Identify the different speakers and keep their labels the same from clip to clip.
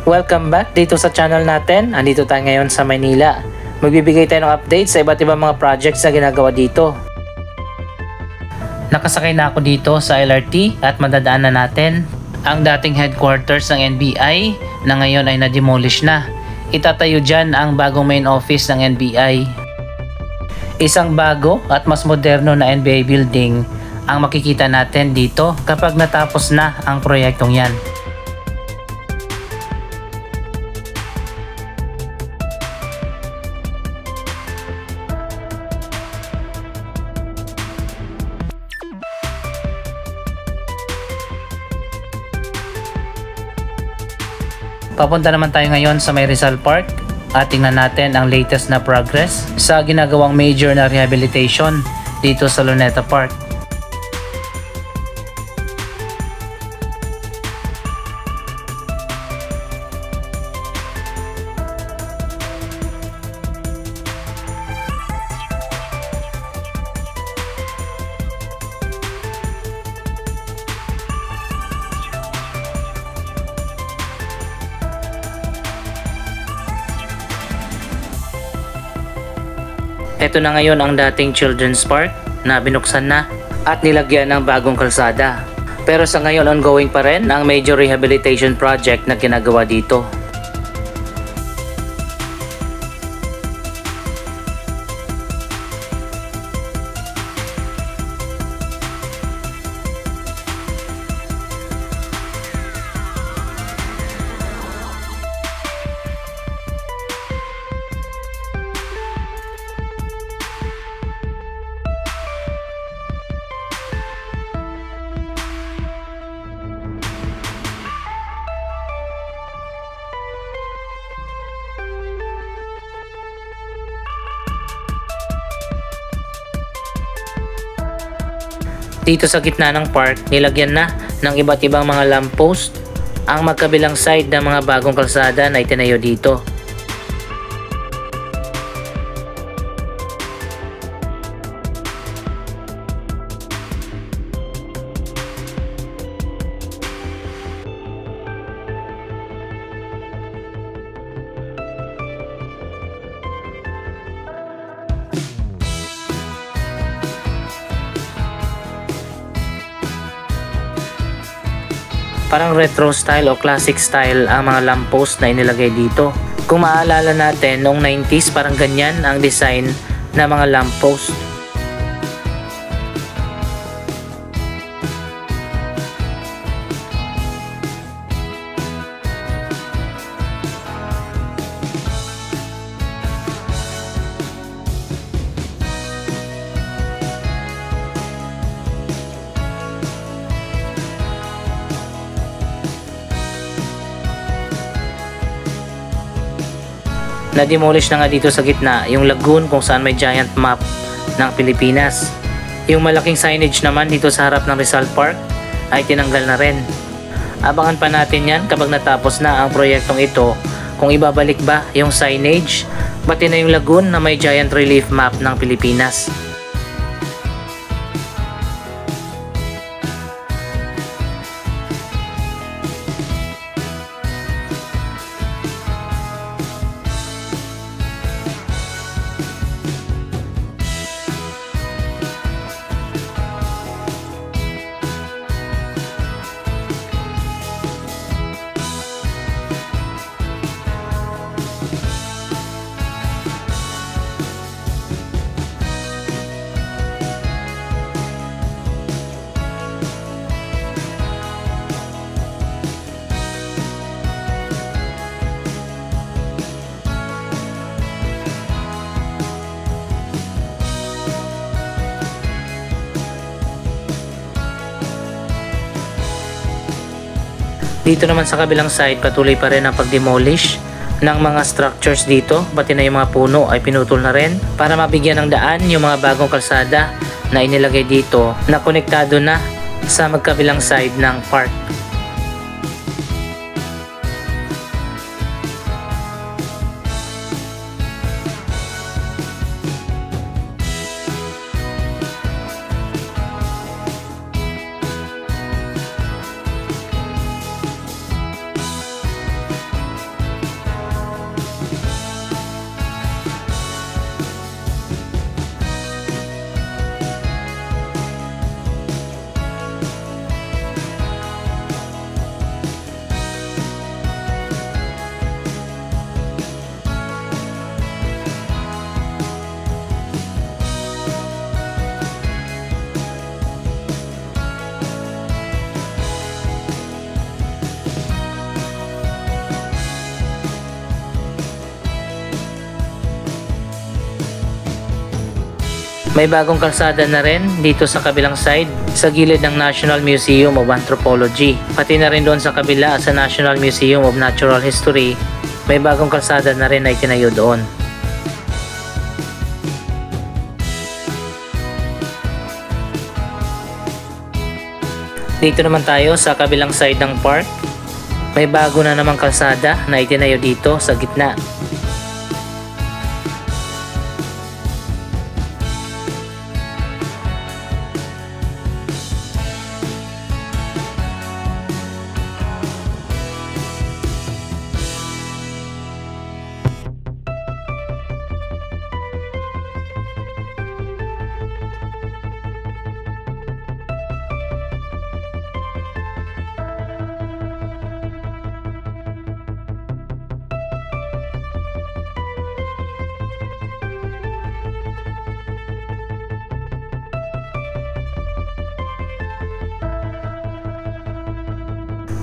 Speaker 1: Welcome back dito sa channel natin. Andito tayo ngayon sa Maynila. Magbibigay tayo ng update sa iba't ibang mga projects na ginagawa dito. Nakasakay na ako dito sa LRT at madadaanan natin ang dating headquarters ng NBI na ngayon ay na-demolish na. Itatayo dyan ang bagong main office ng NBI. Isang bago at mas moderno na NBI building ang makikita natin dito kapag natapos na ang proyektong yan. Papunta naman tayo ngayon sa may Rizal Park at tingnan natin ang latest na progress sa ginagawang major na rehabilitation dito sa Luneta Park. Ito na ngayon ang dating Children's Park na binuksan na at nilagyan ng bagong kalsada. Pero sa ngayon ongoing pa rin ang major rehabilitation project na ginagawa dito. Dito sa gitna ng park, nilagyan na ng iba't ibang mga lamppost ang magkabilang side ng mga bagong kalsada na itinayo dito. Parang retro style o classic style ang mga lamppost na inilagay dito. Kung maaalala natin, noong 90s parang ganyan ang design ng mga lamppost. Na-demolish na nga dito sa gitna yung lagoon kung saan may giant map ng Pilipinas. Yung malaking signage naman dito sa harap ng Rizal Park ay tinanggal na rin. Abangan pa natin yan kapag natapos na ang proyektong ito kung ibabalik ba yung signage pati na yung lagoon na may giant relief map ng Pilipinas. Dito naman sa kabilang side, patuloy pa rin ang pag-demolish ng mga structures dito, pati na yung mga puno ay pinutol na rin para mabigyan ng daan yung mga bagong kalsada na inilagay dito na konektado na sa magkabilang side ng park. May bagong kalsada na rin dito sa kabilang side sa gilid ng National Museum of Anthropology. Pati na rin doon sa kabila sa National Museum of Natural History, may bagong kalsada na rin na itinayo doon. Dito naman tayo sa kabilang side ng park. May bago na namang kalsada na itinayo dito sa gitna.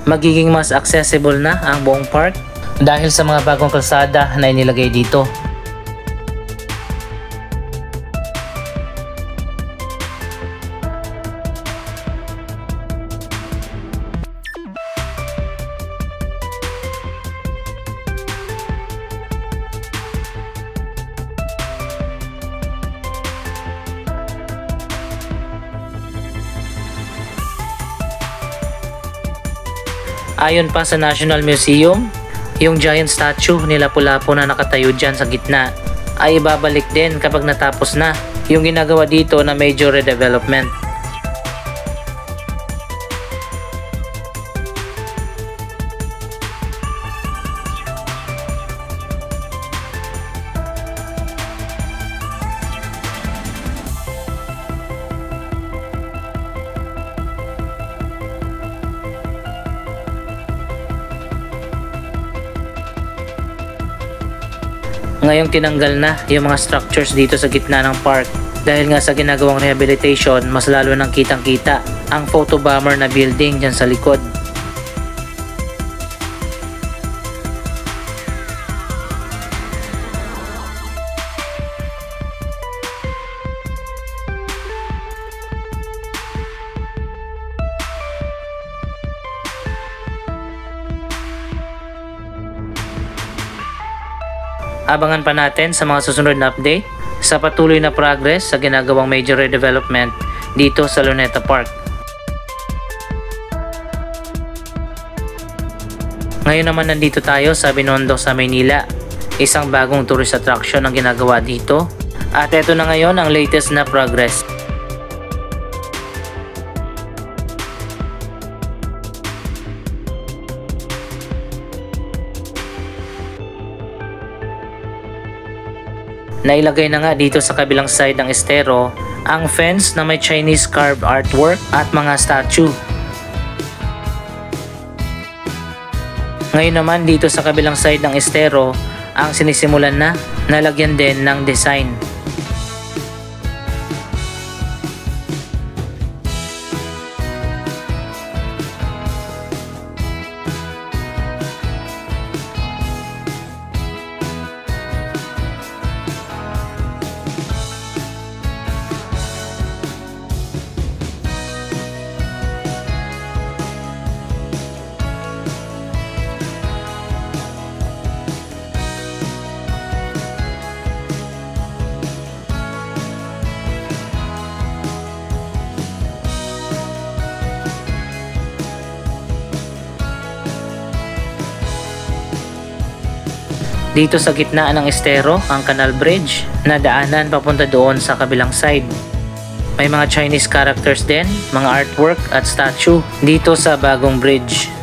Speaker 1: Magiging mas accessible na ang buong park dahil sa mga bagong kalsada na inilagay dito. Ayon pa sa National Museum, yung giant statue ni Lapu-Lapu na nakatayo dyan sa gitna ay ibabalik din kapag natapos na yung ginagawa dito na major redevelopment. Ngayong tinanggal na yung mga structures dito sa gitna ng park dahil nga sa ginagawang rehabilitation, mas lalo nang kitang-kita ang photo bomber na building dyan sa likod. Abangan pa natin sa mga susunod na update sa patuloy na progress sa ginagawang major redevelopment dito sa Luneta Park. Ngayon naman nandito tayo sa Binondo sa Maynila. Isang bagong tourist attraction ang ginagawa dito. At ito na ngayon ang latest na progress. Nailagay na nga dito sa kabilang side ng estero ang fence na may Chinese carved artwork at mga statue. Ngayon naman dito sa kabilang side ng estero ang sinisimulan na nalagyan din ng design. Dito sa gitna ng estero ang Canal Bridge na daanan papunta doon sa kabilang side. May mga Chinese characters din, mga artwork at statue dito sa bagong bridge.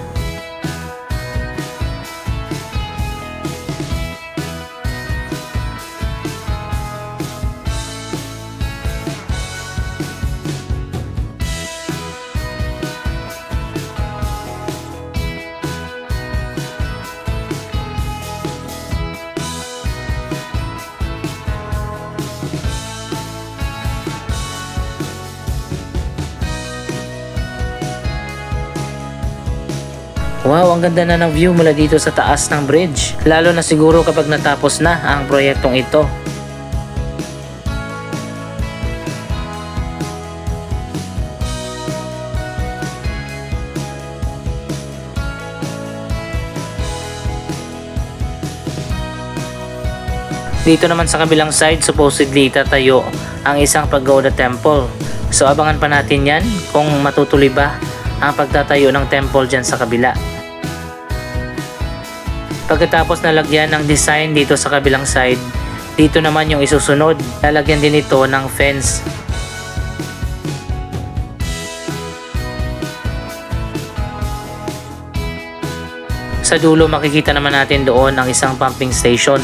Speaker 1: Wow, ang ganda na ng view mula dito sa taas ng bridge. Lalo na siguro kapag natapos na ang proyektong ito. Dito naman sa kabilang side, supposedly tatayo ang isang pagoda temple. So abangan pa natin yan kung matutuloy ba ang pagtatayo ng temple dyan sa kabila. Pagkatapos nalagyan ng design dito sa kabilang side, dito naman yung isusunod. Lalagyan din ito ng fence. Sa dulo makikita naman natin doon ang isang pumping station.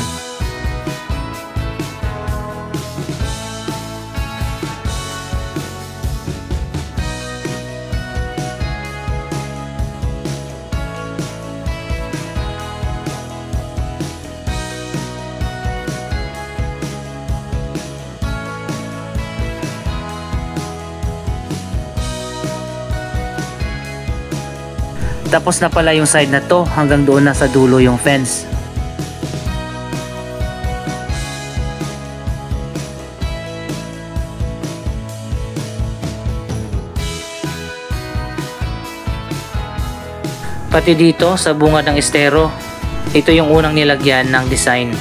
Speaker 1: Tapos na pala yung side na to, hanggang doon na sa dulo yung fence. Pati dito sa bungad ng estero, ito yung unang nilagyan ng design.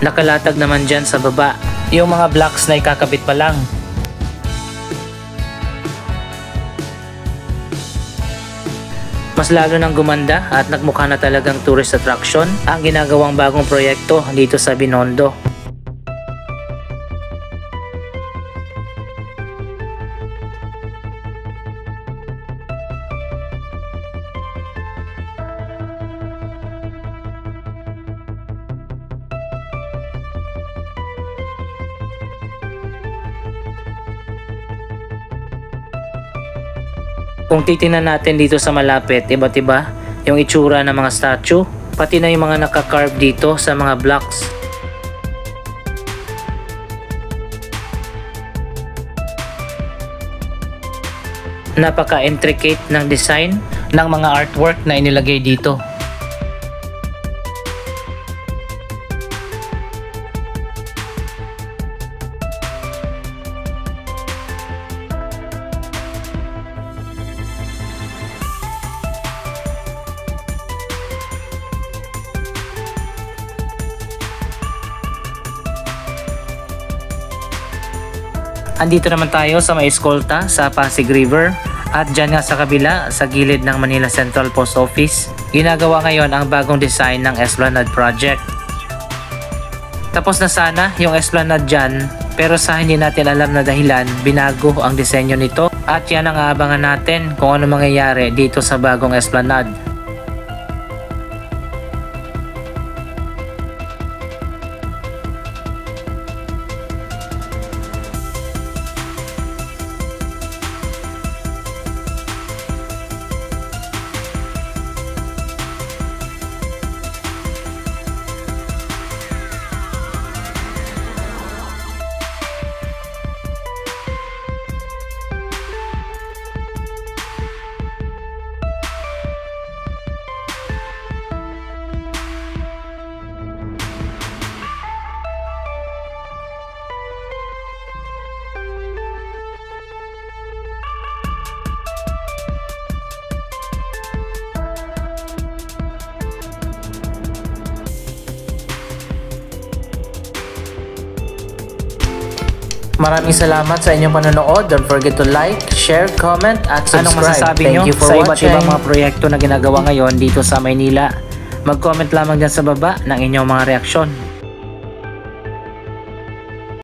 Speaker 1: Nakalatag naman dyan sa baba yung mga blocks na ikakabit pa lang. Mas lalo nang gumanda at nagmukha na talagang tourist attraction ang ginagawang bagong proyekto dito sa Binondo. Kung titingnan natin dito sa malapit, iba't iba yung itsura ng mga statue, pati na yung mga nakakarve dito sa mga blocks. Napaka-intricate ng design ng mga artwork na inilagay dito. Andito naman tayo sa may eskolta sa Pasig River at dyan nga sa kabila sa gilid ng Manila Central Post Office, ginagawa ngayon ang bagong design ng Esplanade Project. Tapos na sana yung Esplanade dyan, pero sa hindi natin alam na dahilan, binago ang disenyo nito at yan ang aabangan natin kung ano mangyayari dito sa bagong Esplanade. Maraming salamat sa inyong panonood. Don't forget to like, share, comment, at subscribe. Anong masasabi nyo sa iba't ibang mga proyekto na ginagawa ngayon dito sa Maynila? Mag-comment lamang dyan sa baba ng inyong mga reaksyon.